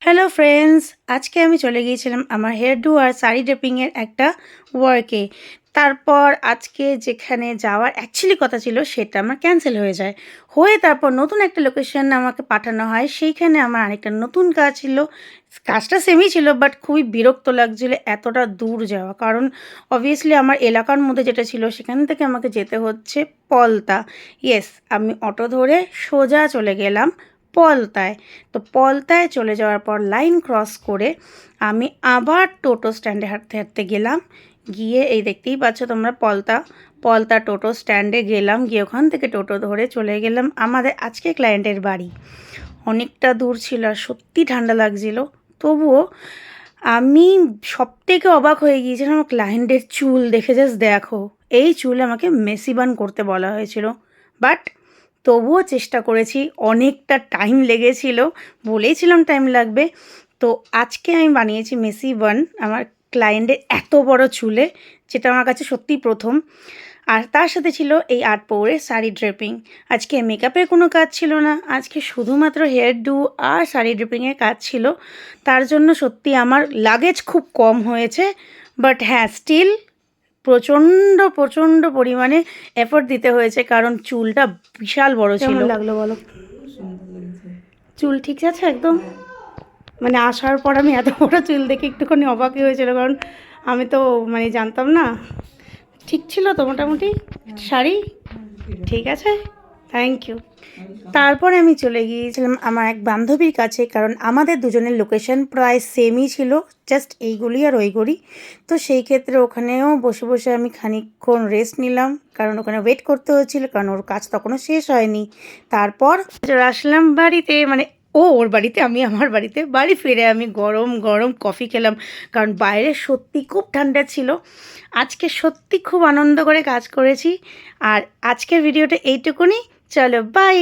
Hello friends, আজকে আমি চলে গিয়েছিলাম আমার হেয়ার ডু আর শাড়ি ড্রেপিংয়ের একটা ওয়ার্কে। তারপর আজকে যেখানে যাওয়ার অ্যাকচুয়ালি কথা ছিল সেটা আমার ক্যান্সেল হয়ে যায়। তারপর নতুন একটা লোকেশন আমাকে পাঠানো হয়, সেইখানে আমার আরেকটা নতুন কাজ ছিল। কাজটা সেমই ছিল, বাট খুবই বিরক্ত লাগছিল এতটা দূর যাওয়া, কারণ অবভিয়াসলি আমার এলাকার মধ্যে যেটা ছিল সেখান থেকে আমাকে যেতে হচ্ছে পলতা। ইয়েস, আমি অটো ধরে সোজা চলে গেলাম পলতায়। তো পলতায় চলে যাওয়ার পর লাইন ক্রস করে আমি আবার টোটো স্ট্যান্ডে হাঁটতে হাঁটতে গেলাম। গিয়ে এই দেখতেই পাচ্ছ তোমরা পলতা টোটো স্ট্যান্ডে গেলাম, গিয়ে ওখান থেকে টোটো ধরে চলে গেলাম আমাদের আজকে ক্লায়েন্টের বাড়ি। অনেকটা দূর ছিল আর সত্যি ঠান্ডা লাগছিল, তবুও আমি সবথেকে অবাক হয়ে গিয়েছিলাম আমার ক্লায়েন্টের চুল দেখে। জাস্ট দেখো, এই চুল আমাকে মেসি বান করতে বলা হয়েছিল, বাট তবুও চেষ্টা করেছি। অনেকটা টাইম লেগেছিল, বলেইছিলাম টাইম লাগবে। তো আজকে আমি বানিয়েছি মেসি বান আমার ক্লায়েন্টের এত বড় চুলে, যেটা আমার কাছে সত্যিই প্রথম। আর তার সাথে ছিল এই আর্ট পৌরে শাড়ি ড্রেপিং। আজকে মেকআপের কোনো কাজ ছিল না, আজকে শুধুমাত্র হেয়ার ডু আর শাড়ি ড্রেপিংয়ের কাজ ছিল। তার জন্য সত্যি আমার লাগেজ খুব কম হয়েছে, বাট হ্যাঁ, স্টিল প্রচণ্ড প্রচণ্ড পরিমাণে এফোর্ট দিতে হয়েছে, কারণ চুলটা বিশাল বড় ছিল। কেমন লাগলো বলো? চুল ঠিক আছে একদম? মানে আসার পর আমি এত বড় চুল দেখে একটুখানি অবাকই হয়েছিল, কারণ আমি তো মানে জানতাম না। ঠিক ছিল তো মোটামুটি? শাড়ি ঠিক আছে, থ্যাংক ইউ। তারপর আমি চলে গিয়েছিলাম আমার এক বান্ধবীর কাছে, কারণ আমাদের দুজনের লোকেশন প্রায় সেমই ছিল, জাস্ট এইগুলি আর ওইগুলি। তো সেই ক্ষেত্রে ওখানেও বসে বসে আমি খানিকক্ষণ রেস্ট নিলাম, কারণ ওখানে ওয়েট করতে হচ্ছিল, কারণ ওর কাজ তখনও শেষ হয়নি। তারপর চলে আসলাম বাড়িতে, মানে ওর বাড়িতে, আমি আমার বাড়িতে। বাড়ি ফিরে আমি গরম গরম কফি খেলাম, কারণ বাইরে সত্যি খুব ঠান্ডা ছিল। আজকে সত্যি খুব আনন্দ করে কাজ করেছি। আর আজকের ভিডিওটা এইটুকুনি। চলো বাই।